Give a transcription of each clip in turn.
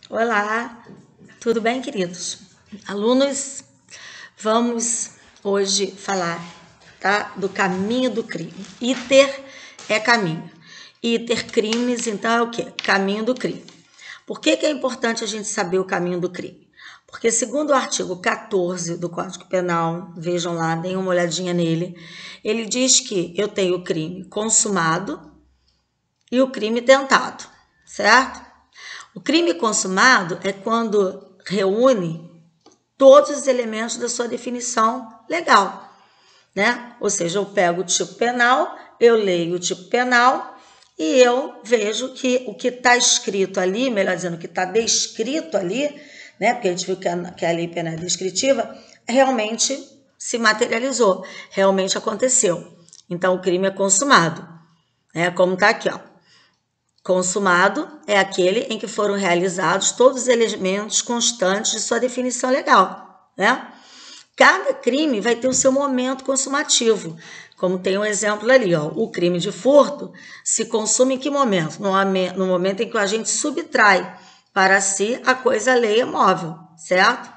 Olá, tudo bem, queridos? Alunos, vamos hoje falar, tá, do caminho do crime. Iter é caminho. Iter crimes, então é o quê? Caminho do crime. Por que é importante a gente saber o caminho do crime? Porque segundo o artigo 14 do Código Penal, vejam lá, deem uma olhadinha nele, ele diz que eu tenho o crime consumado e o crime tentado, certo? O crime consumado é quando reúne todos os elementos da sua definição legal, né? Ou seja, eu pego o tipo penal, eu leio o tipo penal e eu vejo que o que está escrito ali, melhor dizendo, o que está descrito ali, né? Porque a gente viu que a lei penal é descritiva, realmente se materializou, realmente aconteceu. Então, o crime é consumado, né? Como está aqui, ó. Consumado é aquele em que foram realizados todos os elementos constantes de sua definição legal, né? Cada crime vai ter o seu momento consumativo, como tem um exemplo ali, ó. O crime de furto se consuma em que momento? No momento em que o agente subtrai para si a coisa alheia móvel, certo?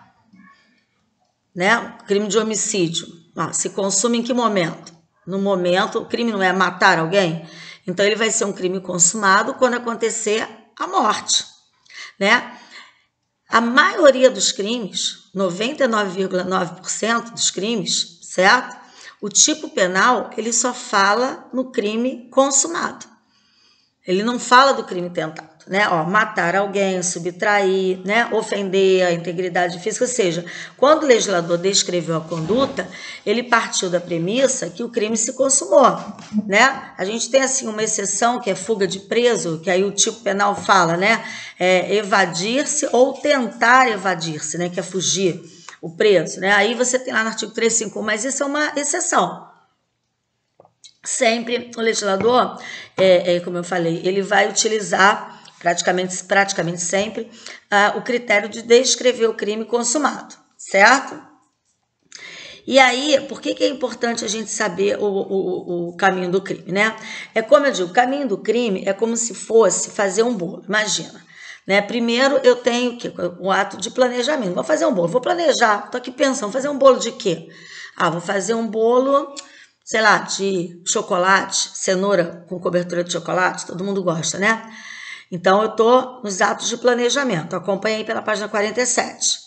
Né? O crime de homicídio, ó, se consuma em que momento? No momento, o crime não é matar alguém? Então, ele vai ser um crime consumado quando acontecer a morte, né? A maioria dos crimes, 99,9% dos crimes, certo? O tipo penal, ele só fala no crime consumado. Ele não fala do crime tentado, né? Ó, matar alguém, subtrair, né? Ofender a integridade física. Ou seja, quando o legislador descreveu a conduta, ele partiu da premissa que o crime se consumou, né? A gente tem, assim, uma exceção que é fuga de preso, que aí o tipo penal fala, né? Evadir-se ou tentar evadir-se, né? Que é fugir o preso, né? Aí você tem lá no artigo 351, mas isso é uma exceção. Sempre o legislador, como eu falei, ele vai utilizar praticamente sempre o critério de descrever o crime consumado, certo? E aí, por que é importante a gente saber o caminho do crime, né? É como eu digo, o caminho do crime é como se fosse fazer um bolo, imagina. Né? Primeiro eu tenho o ato de planejamento, vou fazer um bolo, vou planejar, tô aqui pensando, fazer um bolo de quê? Vou fazer um bolo, sei lá, de chocolate, cenoura com cobertura de chocolate, todo mundo gosta, né? Então, eu tô nos atos de planejamento, acompanha aí pela página 47.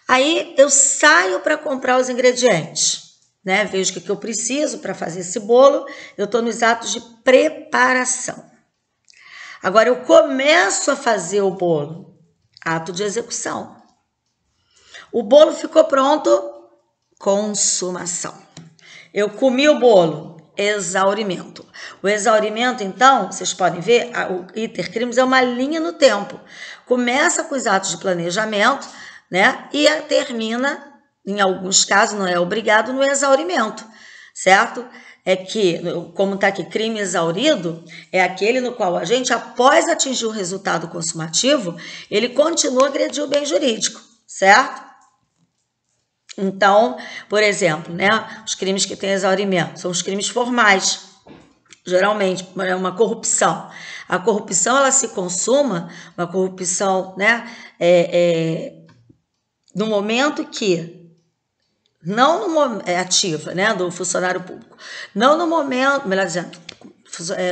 Aí, eu saio para comprar os ingredientes, né? Vejo o que eu preciso para fazer esse bolo, eu tô nos atos de preparação. Agora, eu começo a fazer o bolo, ato de execução. O bolo ficou pronto, consumação. Eu comi o bolo, exaurimento. O exaurimento, então, vocês podem ver, o iter crimes é uma linha no tempo. Começa com os atos de planejamento, né? E termina, em alguns casos, não é obrigado, no exaurimento, certo? É que, como está aqui, crime exaurido, é aquele no qual a gente, após atingir o resultado consumativo, ele continua a agredir o bem jurídico, certo? Então, por exemplo, né, os crimes que têm exaurimento são os crimes formais, geralmente é uma corrupção. A corrupção, ela se consuma, uma corrupção, né, no momento que, não no ativa, né, do funcionário público, não no momento, melhor dizendo,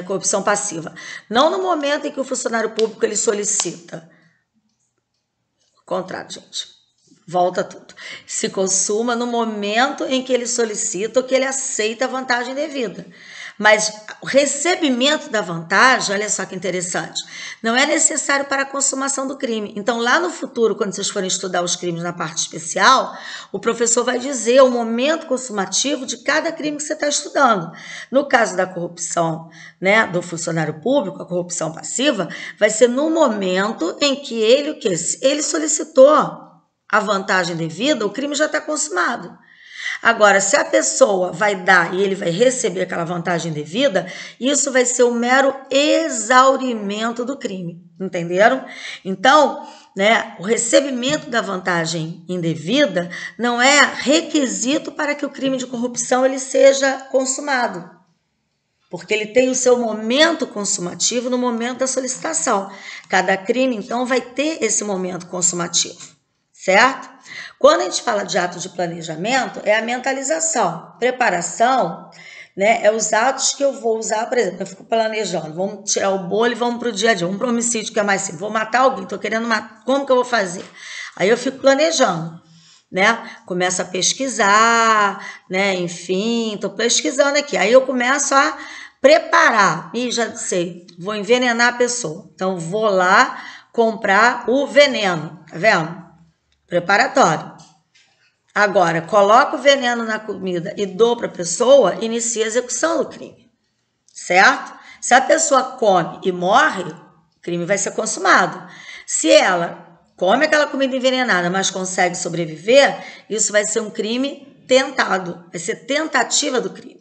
corrupção passiva, não no momento em que o funcionário público ele solicita contrato, gente. Volta tudo. Se consuma no momento em que ele solicita ou que ele aceita a vantagem devida. Mas o recebimento da vantagem, olha só que interessante, não é necessário para a consumação do crime. Então, lá no futuro, quando vocês forem estudar os crimes na parte especial, o professor vai dizer o momento consumativo de cada crime que você está estudando. No caso da corrupção, né, do funcionário público, a corrupção passiva, vai ser no momento em que ele, ele solicitou a vantagem devida, o crime já está consumado. Agora, se a pessoa vai dar e ele vai receber aquela vantagem devida, isso vai ser o mero exaurimento do crime, entenderam? Então, né, o recebimento da vantagem indevida não é requisito para que o crime de corrupção ele seja consumado. porque ele tem o seu momento consumativo no momento da solicitação. Cada crime, então, vai ter esse momento consumativo, certo? Quando a gente fala de ato de planejamento, é a mentalização. Preparação, né, é os atos que eu vou usar, por exemplo, eu fico planejando, vamos tirar o bolo e vamos para o dia a dia, vamos para o homicídio, que é mais simples, vou matar alguém, estou querendo matar, como que eu vou fazer? Aí eu fico planejando, né, começo a pesquisar, né, enfim, estou pesquisando aqui, aí eu começo a preparar, e já sei, vou envenenar a pessoa, então vou lá comprar o veneno, tá vendo? Preparatório. Agora, coloco o veneno na comida e dou para a pessoa, inicia a execução do crime, certo? Se a pessoa come e morre, o crime vai ser consumado. Se ela come aquela comida envenenada, mas consegue sobreviver, isso vai ser um crime tentado, vai ser tentativa do crime.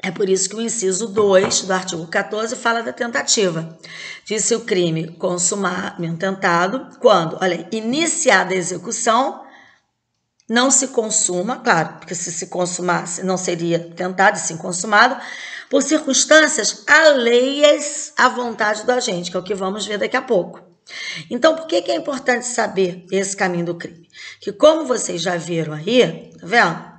É por isso que o inciso 2 do artigo 14 fala da tentativa. Diz-se o crime consumado, tentado, quando, olha, iniciada a execução, não se consuma, claro, porque se consumasse não seria tentado e sim consumado, por circunstâncias alheias à vontade do agente, que é o que vamos ver daqui a pouco. Então, por que é importante saber esse caminho do crime? Que como vocês já viram aí, tá vendo?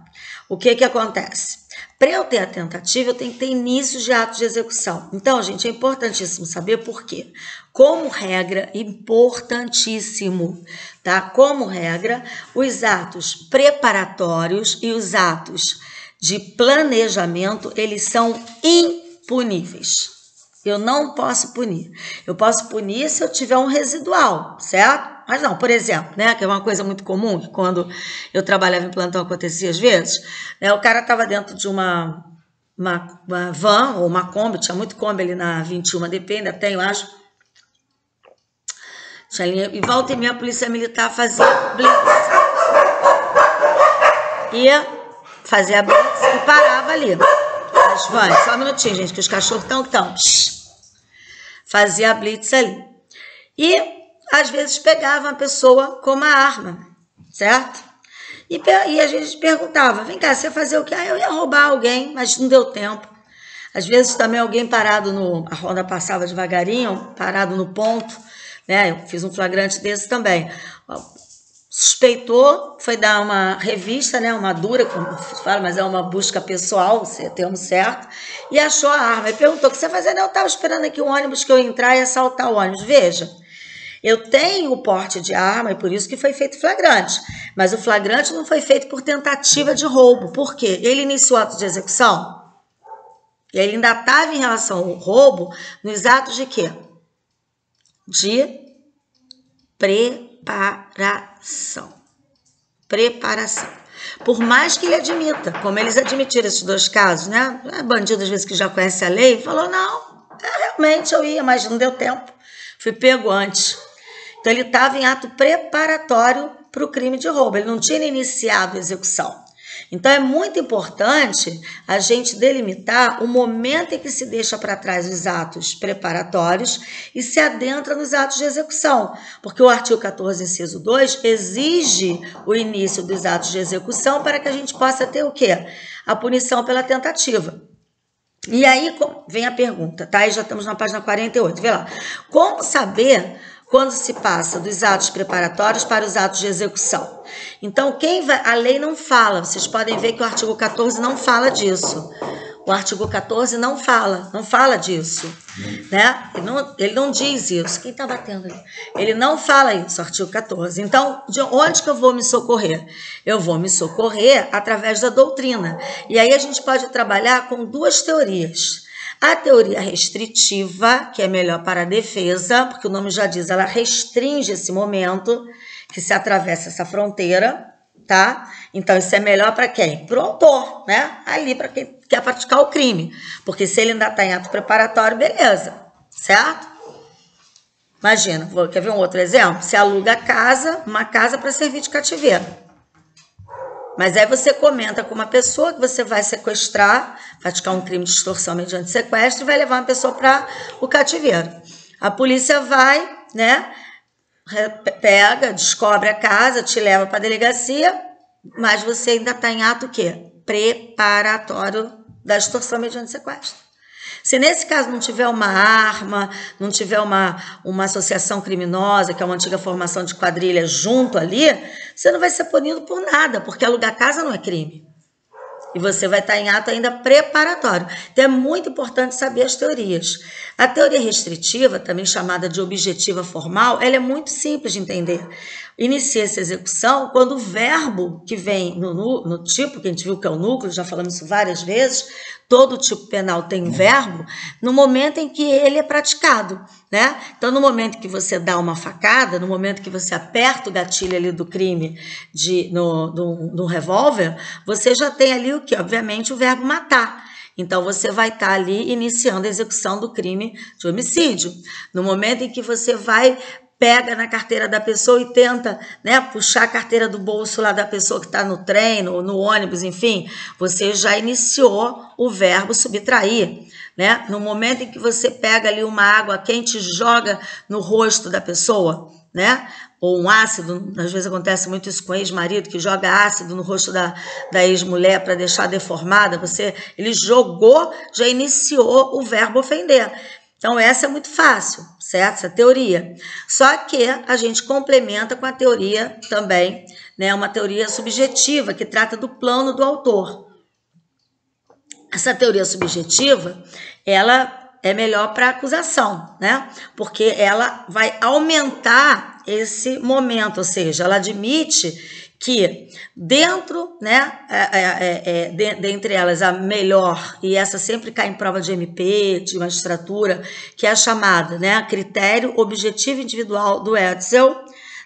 O que acontece? Para eu ter a tentativa, eu tenho que ter início de ato de execução. Então, gente, é importantíssimo saber por quê. Como regra, importantíssimo, tá? Como regra, os atos preparatórios e os atos de planejamento, eles são impuníveis. Eu não posso punir. Eu posso punir se eu tiver um residual, certo? Mas não, por exemplo, né, que é uma coisa muito comum, que quando eu trabalhava em plantão acontecia às vezes, né, o cara estava dentro de uma van ou uma Kombi, tinha muito Kombi ali na 21DP, ainda tem, eu acho. E volta e meia a polícia militar fazia blitz. Ia fazer a blitz e parava ali. As vans, só um minutinho, gente, que os cachorros estão. Fazia a blitz ali. E às vezes pegava uma pessoa com uma arma, certo? E a gente perguntava, vem cá, você ia fazer o quê? Eu ia roubar alguém, mas não deu tempo. Às vezes também alguém parado a roda passava devagarinho, parado no ponto, né? Eu fiz um flagrante desse também. Suspeitou, foi dar uma revista, né? Uma dura, como se fala, mas é uma busca pessoal, se é termo certo, e achou a arma. E perguntou, o que você ia fazer? Não, eu estava esperando aqui o ônibus que eu ia entrar e assaltar o ônibus. Veja, eu tenho o porte de arma e por isso que foi feito flagrante. Mas o flagrante não foi feito por tentativa de roubo. Por quê? Ele iniciou o ato de execução e ele ainda estava em relação ao roubo nos atos de quê? De preparação. Preparação. Por mais que ele admita, como eles admitiram esses dois casos, né? Bandido, às vezes, que já conhece a lei, falou, não, realmente eu ia, mas não deu tempo. Fui pego antes. Então, ele estava em ato preparatório para o crime de roubo. Ele não tinha iniciado a execução. Então, é muito importante a gente delimitar o momento em que se deixa para trás os atos preparatórios e se adentra nos atos de execução. Porque o artigo 14, inciso 2, exige o início dos atos de execução para que a gente possa ter o quê? A punição pela tentativa. E aí vem a pergunta, tá? Aí já estamos na página 48, vê lá. Como saber quando se passa dos atos preparatórios para os atos de execução? Então, a lei não fala, vocês podem ver que o artigo 14 não fala disso. O artigo 14 não fala disso, né? Ele não diz isso. Quem está batendo ali? Ele não fala isso, artigo 14. Então, de onde que eu vou me socorrer? Eu vou me socorrer através da doutrina. E aí a gente pode trabalhar com duas teorias. A teoria restritiva, que é melhor para a defesa, porque o nome já diz, ela restringe esse momento que se atravessa essa fronteira, tá? Então, isso é melhor para quem? Para o autor, né? Ali, para quem quer praticar o crime. Porque se ele ainda está em ato preparatório, beleza, certo? Imagina, quer ver um outro exemplo? Você aluga uma casa para servir de cativeiro. Mas aí você comenta com uma pessoa que você vai sequestrar, praticar um crime de extorsão mediante sequestro e vai levar uma pessoa para o cativeiro. A polícia vai, né, pega, descobre a casa, te leva para a delegacia, mas você ainda está em ato o quê? Preparatório da extorsão mediante sequestro. Se nesse caso não tiver uma arma, não tiver uma associação criminosa, que é uma antiga formação de quadrilha junto ali, você não vai ser punido por nada, porque alugar casa não é crime. E você vai estar em ato ainda preparatório. Então é muito importante saber as teorias. A teoria restritiva, também chamada de objetiva formal, ela é muito simples de entender. Inicia essa execução quando o verbo que vem no tipo, que a gente viu que é o núcleo, já falamos isso várias vezes, todo tipo penal tem verbo, no momento em que ele é praticado, né? Então, no momento que você dá uma facada, no momento que você aperta o gatilho ali do crime no revólver, você já tem ali o que? Obviamente, o verbo matar. Então, você vai estar ali iniciando a execução do crime de homicídio. No momento em que você pega na carteira da pessoa e tenta, né, puxar a carteira do bolso lá da pessoa que está no trem, no ônibus, enfim, você já iniciou o verbo subtrair, né? No momento em que você pega ali uma água quente e joga no rosto da pessoa, né? Ou um ácido, às vezes acontece muito isso com ex-marido, que joga ácido no rosto da ex-mulher para deixar deformada, ele jogou, já iniciou o verbo ofender. Então, essa é muito fácil, certo? Essa teoria. Só que a gente complementa com a teoria também, né? Uma teoria subjetiva que trata do plano do autor. Essa teoria subjetiva, ela é melhor para acusação, né? Porque ela vai aumentar esse momento, ou seja, ela admite que dentro, né, dentre elas a melhor, e essa sempre cai em prova de MP, de magistratura, que é a chamada, né, critério objetivo individual do Edsel,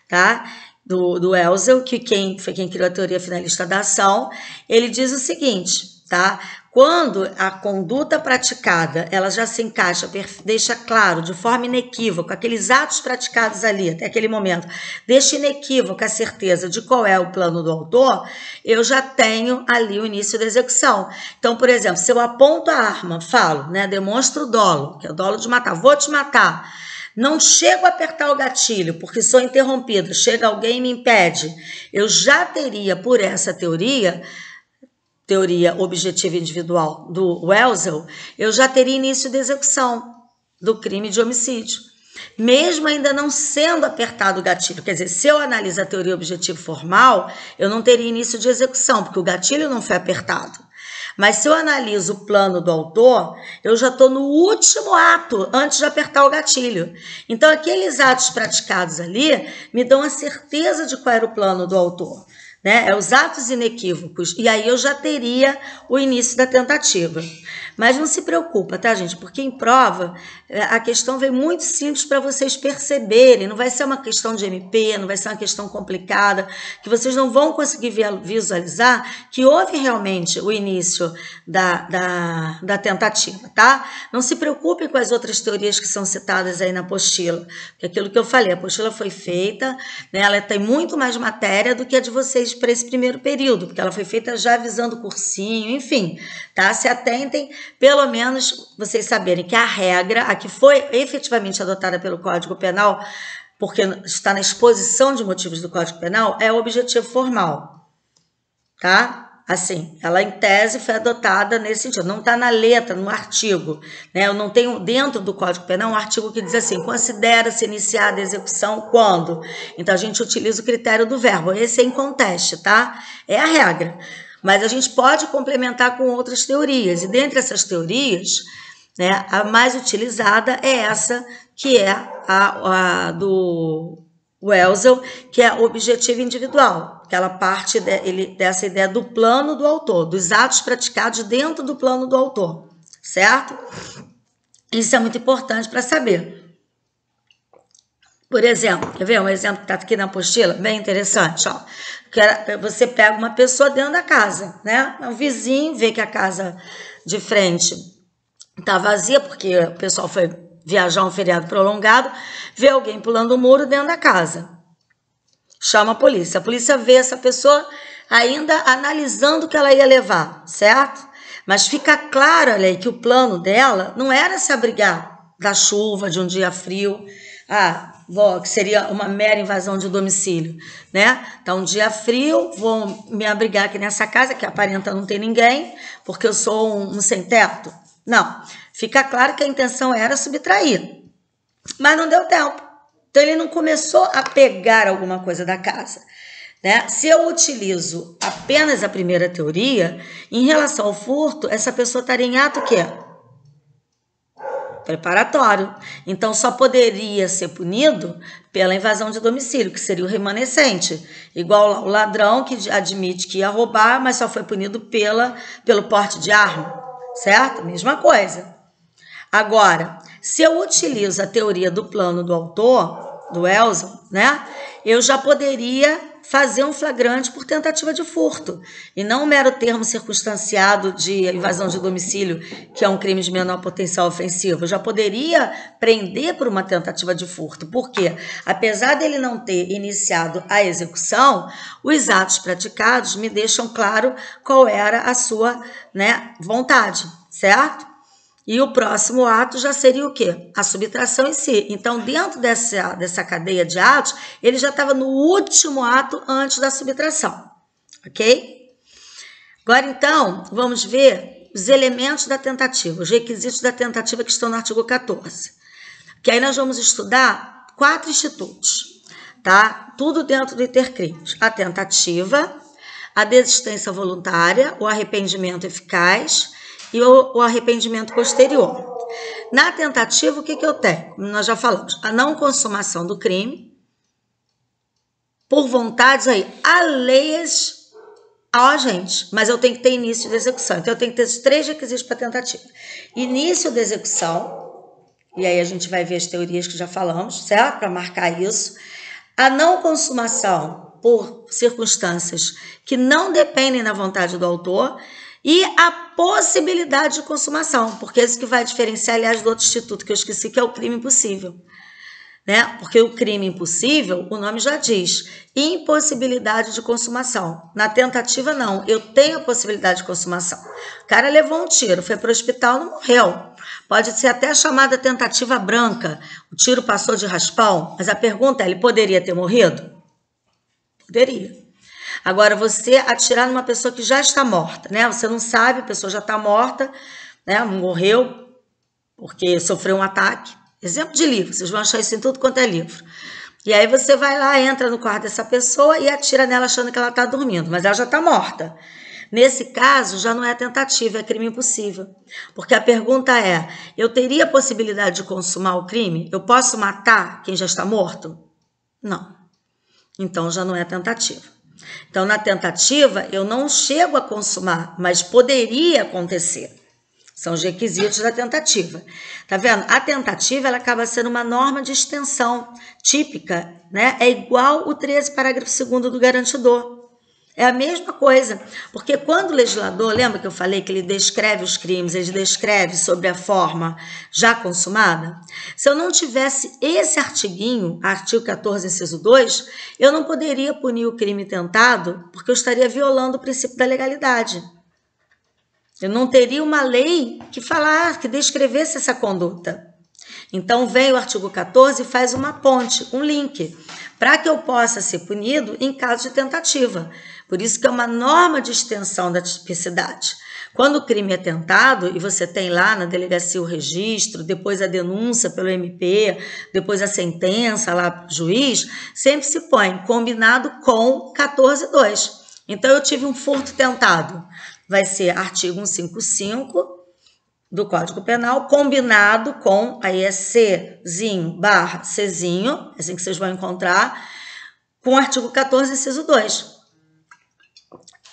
tá? Do Elzel, que foi quem criou a teoria finalista da ação, ele diz o seguinte, tá? Quando a conduta praticada, ela já se encaixa, deixa claro, de forma inequívoca, aqueles atos praticados ali, até aquele momento, deixa inequívoca a certeza de qual é o plano do autor, eu já tenho ali o início da execução. Então, por exemplo, se eu aponto a arma, falo, né, demonstro o dolo, que é o dolo de matar, vou te matar, não chego a apertar o gatilho, porque sou interrompida, chega alguém e me impede, eu já teria, por essa teoria objetiva individual do Elzel, eu já teria início de execução do crime de homicídio. Mesmo ainda não sendo apertado o gatilho. Quer dizer, se eu analiso a teoria objetiva formal, eu não teria início de execução, porque o gatilho não foi apertado. Mas se eu analiso o plano do autor, eu já estou no último ato, antes de apertar o gatilho. Então, aqueles atos praticados ali me dão a certeza de qual era o plano do autor. Né? Os atos inequívocos, e aí eu já teria o início da tentativa. Mas não se preocupa, tá, gente? Porque em prova a questão vem muito simples para vocês perceberem, não vai ser uma questão de MP, não vai ser uma questão complicada, que vocês não vão conseguir visualizar que houve realmente o início da tentativa, tá? Não se preocupem com as outras teorias que são citadas aí na apostila, porque aquilo que eu falei, a apostila foi feita, né, ela tem muito mais matéria do que a de vocês para esse primeiro período, porque ela foi feita já avisando o cursinho, enfim, tá? Se atentem, pelo menos vocês saberem que a regra, a que foi efetivamente adotada pelo Código Penal, porque está na exposição de motivos do Código Penal, é o objetivo formal, tá? Assim, ela em tese foi adotada nesse sentido, não está na letra, no artigo, né? Eu não tenho dentro do Código Penal um artigo que diz assim, considera-se iniciada a execução quando? Então a gente utiliza o critério do verbo, esse é inconteste, tá? É a regra, mas a gente pode complementar com outras teorias, e dentre essas teorias, né, a mais utilizada é essa, que é a do Elzel, que é o objetivo individual, que ela parte dessa ideia do plano do autor, dos atos praticados dentro do plano do autor, certo? Isso é muito importante para saber. Por exemplo, quer ver um exemplo que está aqui na apostila? Bem interessante, ó. Você pega uma pessoa dentro da casa, né? Um vizinho vê que a casa de frente está vazia, porque o pessoal foi viajar um feriado prolongado, vê alguém pulando o muro dentro da casa. Chama a polícia vê essa pessoa ainda analisando o que ela ia levar, certo? Mas fica claro, olha aí, que o plano dela não era se abrigar da chuva, de um dia frio, Que seria uma mera invasão de domicílio, né? Tá um dia frio, vou me abrigar aqui nessa casa, que aparenta não ter ninguém, porque eu sou um sem-teto. Não, fica claro que a intenção era subtrair, mas não deu tempo. Então, ele não começou a pegar alguma coisa da casa, né? Se eu utilizo apenas a primeira teoria, em relação ao furto, essa pessoa estaria em ato o quê? Preparatório. Então, só poderia ser punido pela invasão de domicílio, que seria o remanescente. Igual o ladrão que admite que ia roubar, mas só foi punido pelo porte de arma, certo? Mesma coisa. Agora, se eu utilizo a teoria do plano do autor, do Elson, né? Eu já poderia fazer um flagrante por tentativa de furto, e não um mero termo circunstanciado de invasão de domicílio, que é um crime de menor potencial ofensivo. Eu já poderia prender por uma tentativa de furto, porque, apesar dele não ter iniciado a execução, os atos praticados me deixam claro qual era a sua, né, vontade, certo? E o próximo ato já seria o quê? A subtração em si. Então, dentro dessa cadeia de atos, ele já estava no último ato antes da subtração. Ok? Agora, então, vamos ver os elementos da tentativa, os requisitos da tentativa que estão no artigo 14. Que aí nós vamos estudar 4 institutos, tá? Tudo dentro do intercrimes. A tentativa, a desistência voluntária, o arrependimento eficaz e o arrependimento posterior. Na tentativa, o que eu tenho? Como nós já falamos, a não consumação do crime por vontades alheias ao agente, mas eu tenho que ter início de execução. Então, eu tenho que ter esses 3 requisitos para tentativa. Início de execução, e aí a gente vai ver as teorias que já falamos, certo? Para marcar isso. A não consumação por circunstâncias que não dependem da vontade do autor, e a possibilidade de consumação, porque é isso que vai diferenciar, aliás, do outro instituto que eu esqueci, que é o crime impossível, né? Porque o crime impossível, o nome já diz, impossibilidade de consumação. Na tentativa, não, eu tenho a possibilidade de consumação. O cara levou um tiro, foi para o hospital, não morreu. Pode ser até chamada tentativa branca, o tiro passou de raspão, mas a pergunta é, ele poderia ter morrido? Poderia. Agora, você atirar numa pessoa que já está morta, né? Você não sabe, a pessoa já está morta, né? Morreu porque sofreu um ataque. Exemplo de livro, vocês vão achar isso em tudo quanto é livro. E aí você vai lá, entra no quarto dessa pessoa e atira nela achando que ela está dormindo, mas ela já está morta. Nesse caso, já não é tentativa, é crime impossível. Porque a pergunta é, eu teria a possibilidade de consumar o crime? Eu posso matar quem já está morto? Não. Então, já não é tentativa. Então, na tentativa, eu não chego a consumar, mas poderia acontecer. São os requisitos da tentativa. Tá vendo? A tentativa, ela acaba sendo uma norma de extensão típica, né? É igual o 13, parágrafo 2º do garantidor. É a mesma coisa, porque quando o legislador, lembra que eu falei que ele descreve os crimes, ele descreve sobre a forma já consumada? Se eu não tivesse esse artiguinho, artigo 14, inciso 2, eu não poderia punir o crime tentado, porque eu estaria violando o princípio da legalidade. Eu não teria uma lei que descrevesse essa conduta. Então, vem o artigo 14 e faz uma ponte, um link, para que eu possa ser punido em caso de tentativa. Por isso que é uma norma de extensão da tipicidade. Quando o crime é tentado, e você tem lá na delegacia o registro, depois a denúncia pelo MP, depois a sentença lá para o juiz, sempre se põe combinado com 14.2. Então, eu tive um furto tentado. Vai ser artigo 155 do Código Penal, combinado com, aí é Czinho / Czinho, assim que vocês vão encontrar, com o artigo 14, inciso 2.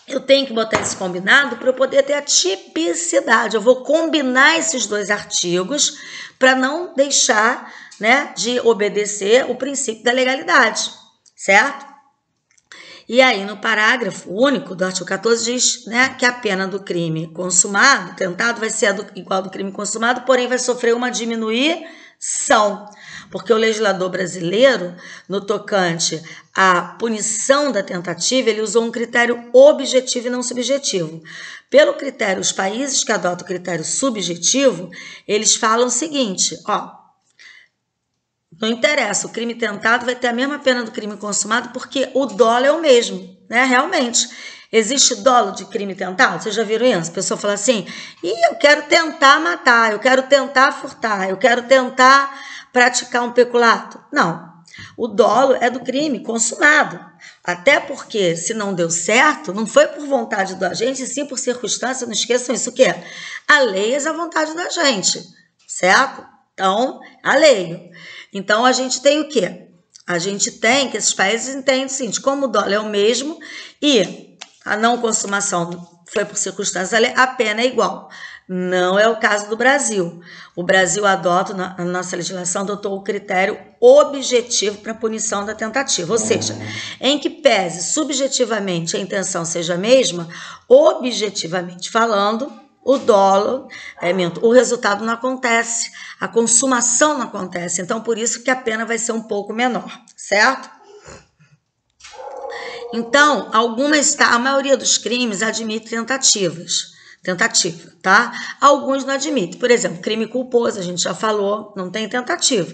Eu tenho que botar esse combinado para eu poder ter a tipicidade. Eu vou combinar esses 2 artigos para não deixar, né, de obedecer o princípio da legalidade, certo? E aí, no parágrafo único do artigo 14, diz, né, que a pena do crime consumado, tentado, vai ser igual ao do crime consumado, porém vai sofrer uma diminuição, porque o legislador brasileiro, no tocante à punição da tentativa, ele usou um critério objetivo e não subjetivo. Pelo critério, os países que adotam o critério subjetivo, eles falam o seguinte, ó, Não interessa, o crime tentado vai ter a mesma pena do crime consumado, porque o dolo é o mesmo, né? Realmente. Existe dolo de crime tentado? Vocês já viram isso? A pessoa fala assim, eu quero tentar matar, eu quero tentar furtar, eu quero tentar praticar um peculato. Não, o dolo é do crime consumado. Até porque, se não deu certo, não foi por vontade do agente, sim por circunstância, não esqueçam isso, o quê? Alheias à vontade do agente, certo? Então, alheio. Então, a gente tem o quê? A gente tem que esses países entendem o seguinte, como o dolo é o mesmo e a não consumação foi por circunstâncias alheias, a pena é igual. Não é o caso do Brasil. O Brasil adota, na nossa legislação, adotou o critério objetivo para a punição da tentativa, ou seja, em que pese subjetivamente a intenção seja a mesma, objetivamente falando, o dolo, o resultado não acontece, a consumação não acontece, então por isso que a pena vai ser um pouco menor, certo? Então, a maioria dos crimes admite tentativa, tá? Alguns não admitem. Por exemplo, crime culposo, a gente já falou, não tem tentativa.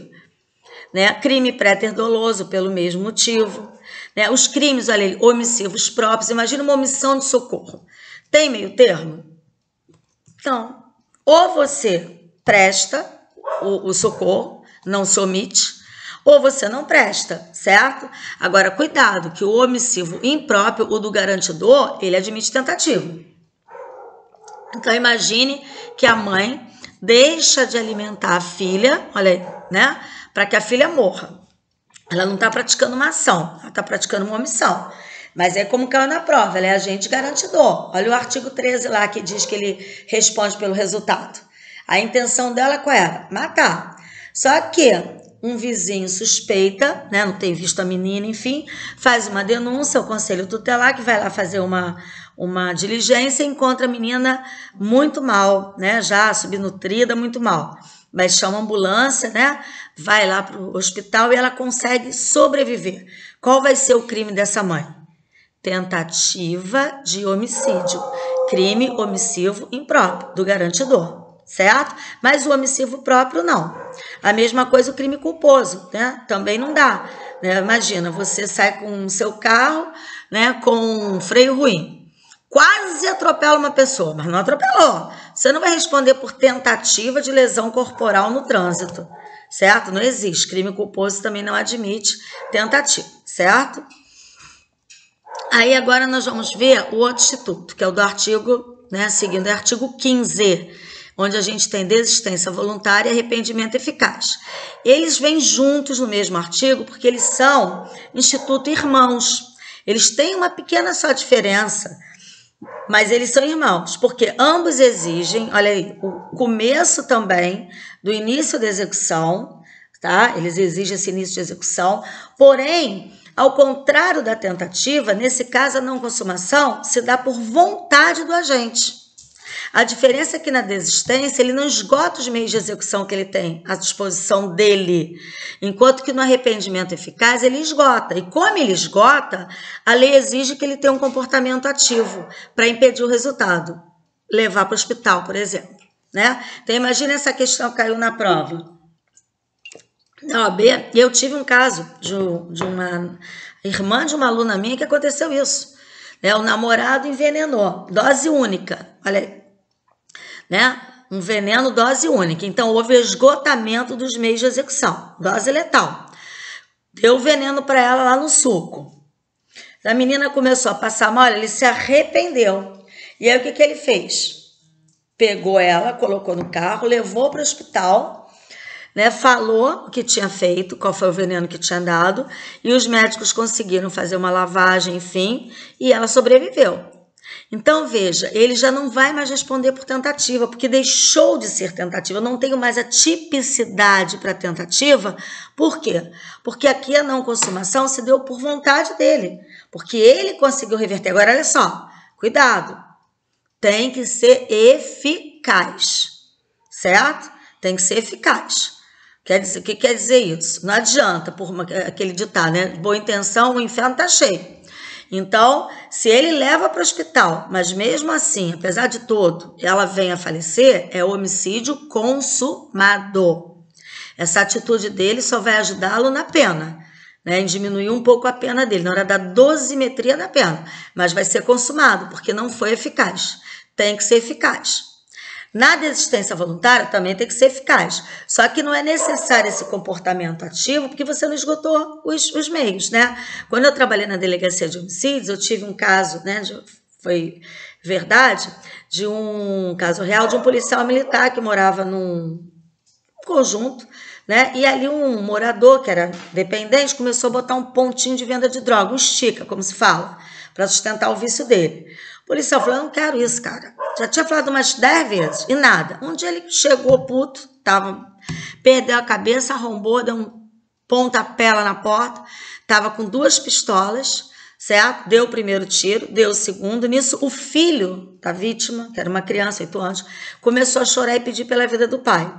Né? Crime préter doloso, pelo mesmo motivo. Né? Os crimes, olha aí, omissivos próprios, imagina uma omissão de socorro. Tem meio termo? Então, ou você presta o socorro, não se omite, ou você não presta, certo? Agora, cuidado, que o omissivo impróprio, o do garantidor, ele admite tentativa. Então, imagine que a mãe deixa de alimentar a filha, olha aí, né? Para que a filha morra. Ela não está praticando uma ação, ela está praticando uma omissão. Mas é como caiu na prova, ela é agente garantidor. Olha o artigo 13 lá que diz que ele responde pelo resultado. A intenção dela qual era? Matar. Só que um vizinho suspeita, né, não tem visto a menina, enfim, faz uma denúncia ao conselho tutelar que vai lá fazer uma diligência e encontra a menina muito mal, né, já subnutrida, muito mal. Mas chama a ambulância, né, vai lá para o hospital e ela consegue sobreviver. Qual vai ser o crime dessa mãe? Tentativa de homicídio, crime omissivo impróprio do garantidor, certo? Mas o omissivo próprio não. A mesma coisa o crime culposo, né? Também não dá. Né? Imagina, você sai com o seu carro, né, com um freio ruim, quase atropela uma pessoa, mas não atropelou. Você não vai responder por tentativa de lesão corporal no trânsito, certo? Não existe. Crime culposo também não admite tentativa, certo? Aí agora nós vamos ver o outro instituto, que é o do artigo, né, seguindo o artigo 15, onde a gente tem desistência voluntária e arrependimento eficaz. Eles vêm juntos no mesmo artigo porque eles são instituto irmãos. Eles têm uma pequena só diferença, mas eles são irmãos, porque ambos exigem, olha aí, o começo também do início da execução, tá? Eles exigem esse início de execução, porém, ao contrário da tentativa, nesse caso a não consumação se dá por vontade do agente. A diferença é que na desistência ele não esgota os meios de execução que ele tem à disposição dele, enquanto que no arrependimento eficaz ele esgota. E como ele esgota, a lei exige que ele tenha um comportamento ativo para impedir o resultado, levar para o hospital, por exemplo. Né? Então imagina essa questão que caiu na prova. Na OAB, eu tive um caso de uma irmã de uma aluna minha que aconteceu isso. Né? O namorado envenenou, dose única, olha aí, né? Um veneno, dose única. Então, houve esgotamento dos meios de execução, dose letal. Deu veneno para ela lá no suco. A menina começou a passar mal, ele se arrependeu. E aí, o que ele fez? Pegou ela, colocou no carro, levou para o hospital, né, falou o que tinha feito, qual foi o veneno que tinha dado, e os médicos conseguiram fazer uma lavagem, enfim, e ela sobreviveu. Então, veja, ele já não vai mais responder por tentativa, porque deixou de ser tentativa, eu não tenho mais a tipicidade para tentativa. Por quê? Porque aqui a não consumação se deu por vontade dele, porque ele conseguiu reverter. Agora, olha só, cuidado, tem que ser eficaz, certo? Tem que ser eficaz. O que quer dizer isso? Não adianta, aquele ditado, né? Boa intenção, o inferno está cheio. Então, se ele leva para o hospital, mas mesmo assim, apesar de tudo, ela vem a falecer, é homicídio consumado. Essa atitude dele só vai ajudá-lo na pena, né, em diminuir um pouco a pena dele, na hora da dosimetria da pena, mas vai ser consumado, porque não foi eficaz. Tem que ser eficaz. Na desistência voluntária também tem que ser eficaz, só que não é necessário esse comportamento ativo porque você não esgotou os meios, né? Quando eu trabalhei na delegacia de homicídios, eu tive um caso, né, foi verdade, de um caso real de um policial militar que morava num conjunto, né? E ali um morador que era dependente começou a botar um pontinho de venda de droga, um estica, como se fala, para sustentar o vício dele. O policial falou, eu não quero isso, cara. Já tinha falado umas 10 vezes e nada. Um dia ele chegou puto, perdeu a cabeça, arrombou, deu um pontapé lá na porta, estava com 2 pistolas, certo? Deu o primeiro tiro, deu o segundo. Nisso, o filho da vítima, que era uma criança, 8 anos, começou a chorar e pedir pela vida do pai.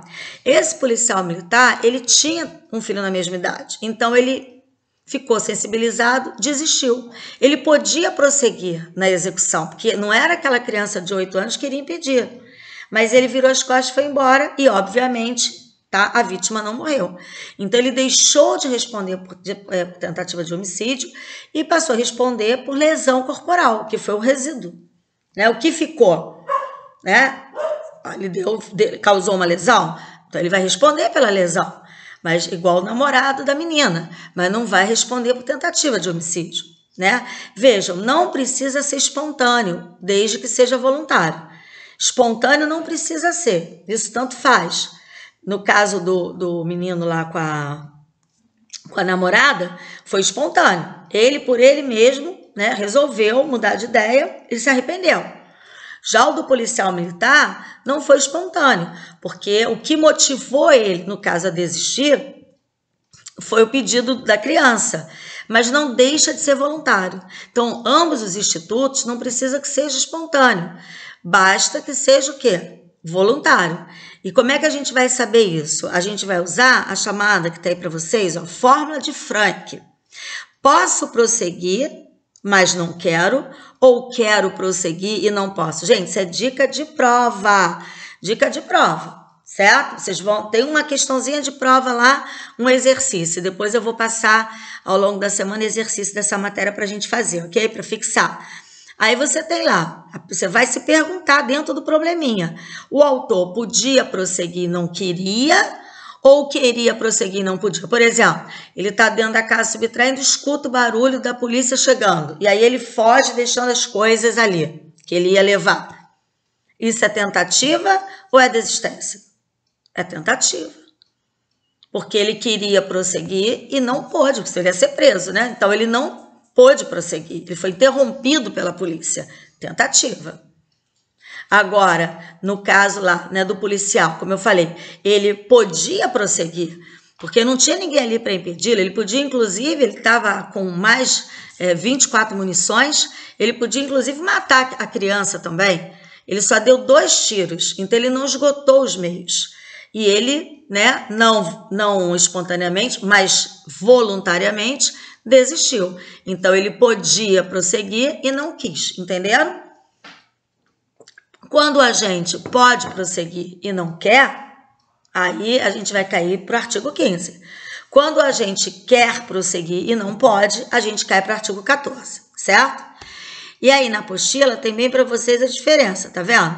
Esse policial militar, ele tinha um filho na mesma idade, então ele ficou sensibilizado, desistiu. Ele podia prosseguir na execução, porque não era aquela criança de 8 anos que queria impedir, mas ele virou as costas e foi embora e, obviamente, tá, a vítima não morreu. Então, ele deixou de responder por tentativa de homicídio e passou a responder por lesão corporal, que foi o resíduo, né? O que ficou, né? Ele causou uma lesão, então ele vai responder pela lesão, mas igual o namorado da menina, mas não vai responder por tentativa de homicídio, né? Vejam, não precisa ser espontâneo, desde que seja voluntário. Espontâneo não precisa ser, isso tanto faz. No caso do menino lá com a namorada, foi espontâneo. Ele, por ele mesmo, né, resolveu mudar de ideia e se arrependeu. Já o do policial militar não foi espontâneo, porque o que motivou ele, no caso, a desistir, foi o pedido da criança, mas não deixa de ser voluntário. Então, ambos os institutos não precisa que seja espontâneo, basta que seja o quê? Voluntário. E como é que a gente vai saber isso? A gente vai usar a chamada que está aí para vocês, ó, fórmula de Frank. Posso prosseguir, mas não quero, ou quero prosseguir e não posso. Gente, isso é dica de prova. Dica de prova, certo? Vocês vão ter uma questãozinha de prova lá, um exercício. Depois eu vou passar ao longo da semana exercício dessa matéria para a gente fazer, ok? Para fixar. Aí você tem lá, você vai se perguntar dentro do probleminha. O autor podia prosseguir e não queria, ou queria prosseguir e não podia? Por exemplo, ele está dentro da casa subtraindo, escuta o barulho da polícia chegando. E aí ele foge deixando as coisas ali, que ele ia levar. Isso é tentativa ou é desistência? É tentativa. Porque ele queria prosseguir e não pôde, porque ele ia ser preso, né? Então ele não pôde prosseguir, ele foi interrompido pela polícia. Tentativa. Agora, no caso lá, né, do policial, como eu falei, ele podia prosseguir, porque não tinha ninguém ali para impedi-lo. Ele podia, inclusive, ele estava com mais 24 munições, ele podia, inclusive, matar a criança também. Ele só deu 2 tiros, então ele não esgotou os meios. E ele, né, não espontaneamente, mas voluntariamente, desistiu. Então, ele podia prosseguir e não quis, entenderam? Quando a gente pode prosseguir e não quer, aí a gente vai cair para o artigo 15. Quando a gente quer prosseguir e não pode, a gente cai para o artigo 14, certo? E aí na apostila tem bem para vocês a diferença, tá vendo?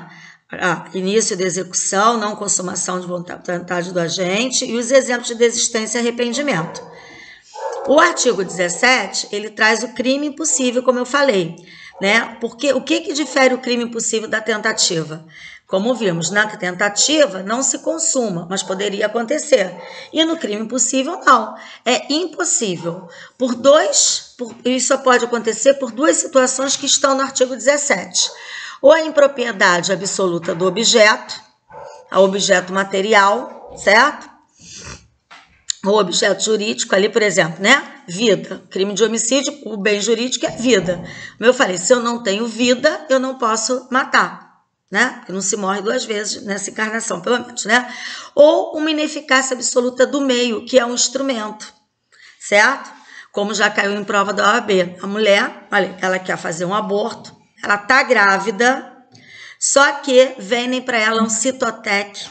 Início de execução, não consumação de vontade do agente e os exemplos de desistência e arrependimento. O artigo 17, ele traz o crime impossível, como eu falei, né? Porque o que difere o crime impossível da tentativa? Como vimos, na tentativa não se consuma, mas poderia acontecer. E no crime impossível, não. É impossível. Isso só pode acontecer por 2 situações que estão no artigo 17. Ou a impropriedade absoluta do objeto, o objeto material, certo? O objeto jurídico ali, por exemplo, né? Vida. Crime de homicídio, o bem jurídico é vida. Como eu falei, se eu não tenho vida, eu não posso matar, né? Porque não se morre 2 vezes nessa encarnação, pelo menos, né? Ou uma ineficácia absoluta do meio, que é um instrumento, certo? Como já caiu em prova da OAB. A mulher, olha, ela quer fazer um aborto, ela tá grávida, só que vendem para ela um Citotec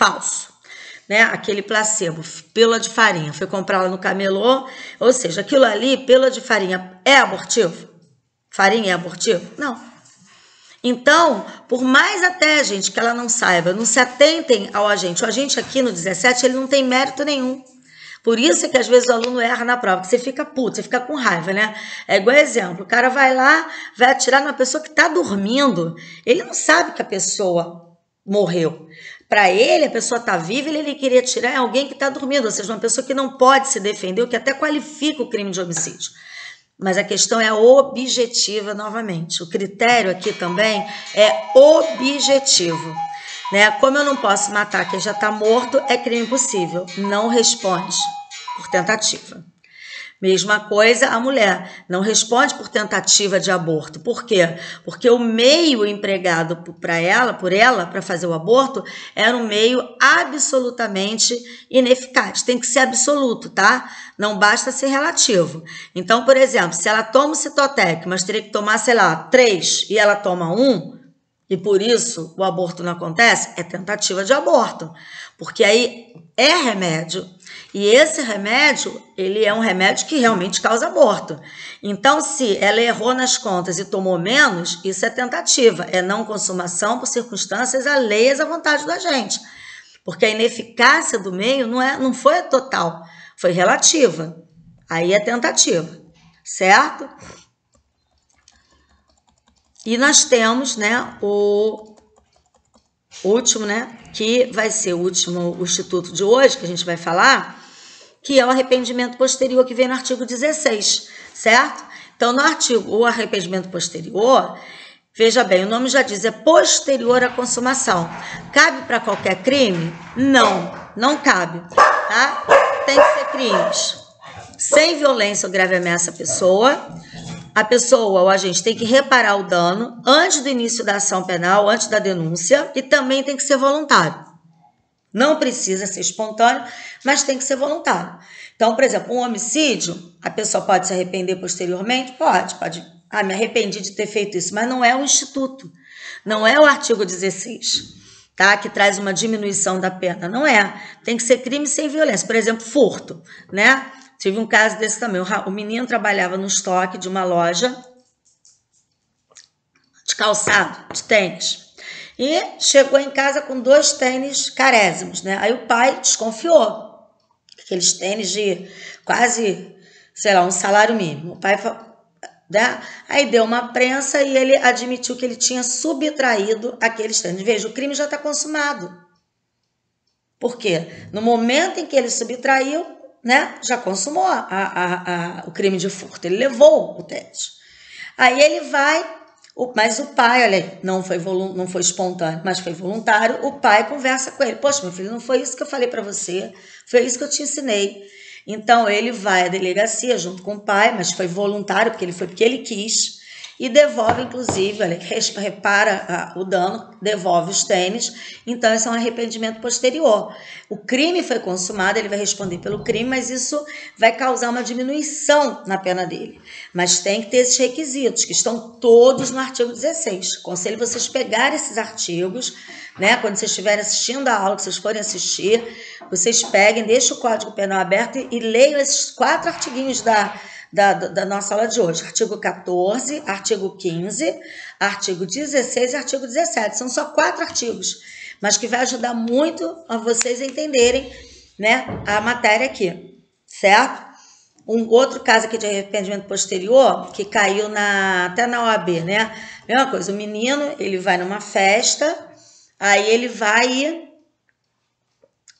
falso, né? Aquele placebo, pílula de farinha, foi comprar lá no camelô, ou seja, aquilo ali, pílula de farinha, é abortivo? Farinha é abortivo? Não. Então, por mais até, gente, que ela não saiba, não se atentem ao agente. O agente aqui no 17, ele não tem mérito nenhum. Por isso é que às vezes o aluno erra na prova, que você fica puto, você fica com raiva, né? É igual exemplo, o cara vai lá, vai atirar numa pessoa que está dormindo, ele não sabe que a pessoa morreu. Para ele, a pessoa está viva e ele queria atirar em alguém que está dormindo, ou seja, uma pessoa que não pode se defender, o que até qualifica o crime de homicídio. Mas a questão é objetiva novamente. O critério aqui também é objetivo. Né? Como eu não posso matar quem já está morto, é crime possível. Não responde por tentativa. Mesma coisa a mulher. Não responde por tentativa de aborto. Por quê? Porque o meio empregado por ela, para fazer o aborto, era um meio absolutamente ineficaz. Tem que ser absoluto, tá? Não basta ser relativo. Então, por exemplo, se ela toma o Citotec, mas teria que tomar, sei lá, 3 e ela toma 1, e por isso o aborto não acontece, é tentativa de aborto. Porque aí é remédio. E esse remédio, ele é um remédio que realmente causa aborto. Então, se ela errou nas contas e tomou menos, isso é tentativa. É não consumação por circunstâncias alheias à vontade da gente. Porque a ineficácia do meio não foi total, foi relativa. Aí é tentativa, certo? E nós temos, né, o último, né, que vai ser o instituto de hoje, que a gente vai falar, que é o arrependimento posterior, que vem no artigo 16, certo? Então, o arrependimento posterior, veja bem, o nome já diz, é posterior à consumação. Cabe para qualquer crime? Não cabe, tá? Tem que ser crimes sem violência ou grave ameaça à pessoa. A pessoa, o agente, tem que reparar o dano antes do início da ação penal, antes da denúncia, e também tem que ser voluntário. Não precisa ser espontâneo, mas tem que ser voluntário. Então, por exemplo, um homicídio, a pessoa pode se arrepender posteriormente? Pode. Me arrependi de ter feito isso, mas não é o instituto. Não é o artigo 16, tá? Que traz uma diminuição da pena. Não é. Tem que ser crime sem violência. Por exemplo, furto, né? Tive um caso desse também. O menino trabalhava no estoque de uma loja de calçado, de tênis. E chegou em casa com 2 tênis carésimos, né? Aí o pai desconfiou. Aqueles tênis de quase, sei lá, um salário mínimo. O pai, né? Aí deu uma prensa e ele admitiu que ele tinha subtraído aqueles tênis. Veja, o crime já está consumado. Por quê? No momento em que ele subtraiu, né, já consumou o crime de furto. Ele levou o tênis. Aí ele vai, mas o pai, olha, não foi espontâneo, mas foi voluntário. O pai conversa com ele. Poxa, meu filho, não foi isso que eu falei para você. Foi isso que eu te ensinei. Então, ele vai à delegacia junto com o pai, mas foi voluntário, porque ele quis. E devolve, inclusive, olha, repara o dano, devolve os tênis. Então, esse é um arrependimento posterior. O crime foi consumado, ele vai responder pelo crime, mas isso vai causar uma diminuição na pena dele. Mas tem que ter esses requisitos, que estão todos no artigo 16. Aconselho vocês pegarem esses artigos, né? Quando vocês estiverem assistindo a aula, que vocês forem assistir, vocês peguem, deixem o Código Penal aberto e leiam esses 4 artiguinhos da nossa aula de hoje. Artigo 14, artigo 15, artigo 16 e artigo 17. São só 4 artigos, mas que vai ajudar muito a vocês entenderem, né, a matéria aqui, certo? Um outro caso aqui de arrependimento posterior, que caiu até na OAB, né? Mesma coisa, o menino, ele vai numa festa, aí ele vai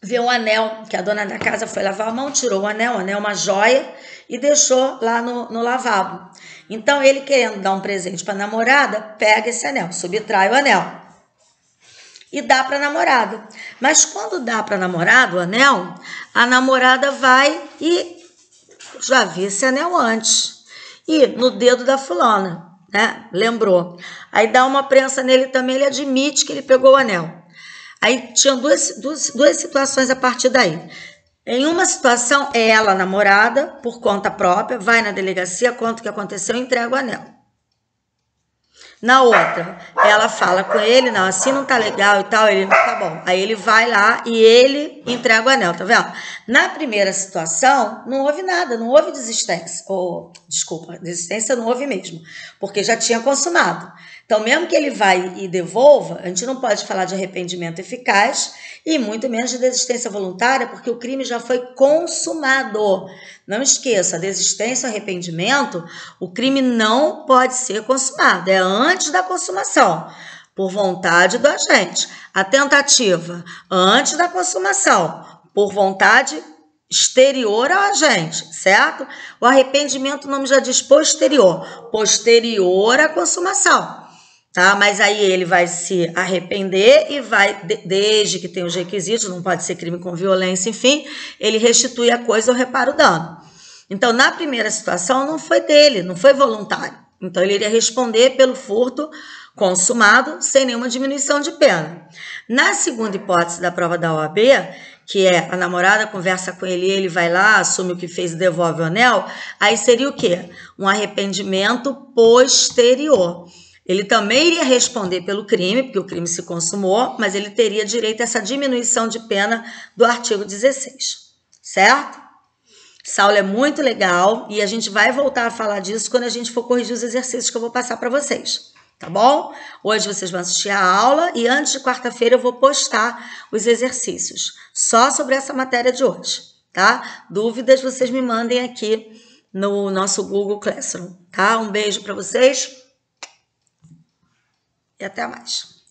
ver um anel, que a dona da casa foi lavar a mão, tirou o anel é uma joia, e deixou lá no lavabo. Então, ele querendo dar um presente para a namorada, pega esse anel, subtrai o anel e dá para a namorada. Mas quando dá para a namorada o anel, a namorada vai e já vi esse anel antes. E no dedo da fulana, né? Lembrou. Aí dá uma prensa nele também, ele admite que ele pegou o anel. Aí tinham duas situações a partir daí. Em uma situação, ela, namorada, por conta própria, vai na delegacia, conta o que aconteceu e entrega o anel. Na outra, ela fala com ele, não, assim não tá legal e tal, ele, tá bom. Aí ele vai lá e ele entrega o anel, tá vendo? Na primeira situação, não houve nada, não houve desistência, desculpa, desistência não houve mesmo, porque já tinha consumado. Então, mesmo que ele vai e devolva, a gente não pode falar de arrependimento eficaz e muito menos de desistência voluntária, porque o crime já foi consumado. Não esqueça, a desistência, o arrependimento, o crime não pode ser consumado, é antes da consumação, por vontade do agente. A tentativa, antes da consumação, por vontade exterior ao agente, certo? O arrependimento, o nome já diz posterior, posterior à consumação. Tá? Mas aí ele vai se arrepender e vai, desde que tenha os requisitos, não pode ser crime com violência, enfim, ele restitui a coisa ou repara o dano. Então, na primeira situação, não foi dele, não foi voluntário. Então, ele iria responder pelo furto consumado sem nenhuma diminuição de pena. Na segunda hipótese da prova da OAB, que é a namorada conversa com ele vai lá, assume o que fez e devolve o anel, aí seria o quê? Um arrependimento posterior. Ele também iria responder pelo crime, porque o crime se consumou, mas ele teria direito a essa diminuição de pena do artigo 16, certo? Essa aula é muito legal e a gente vai voltar a falar disso quando a gente for corrigir os exercícios que eu vou passar para vocês, tá bom? Hoje vocês vão assistir a aula e antes de quarta-feira eu vou postar os exercícios, só sobre essa matéria de hoje, tá? Dúvidas vocês me mandem aqui no nosso Google Classroom, tá? Um beijo para vocês. E até mais.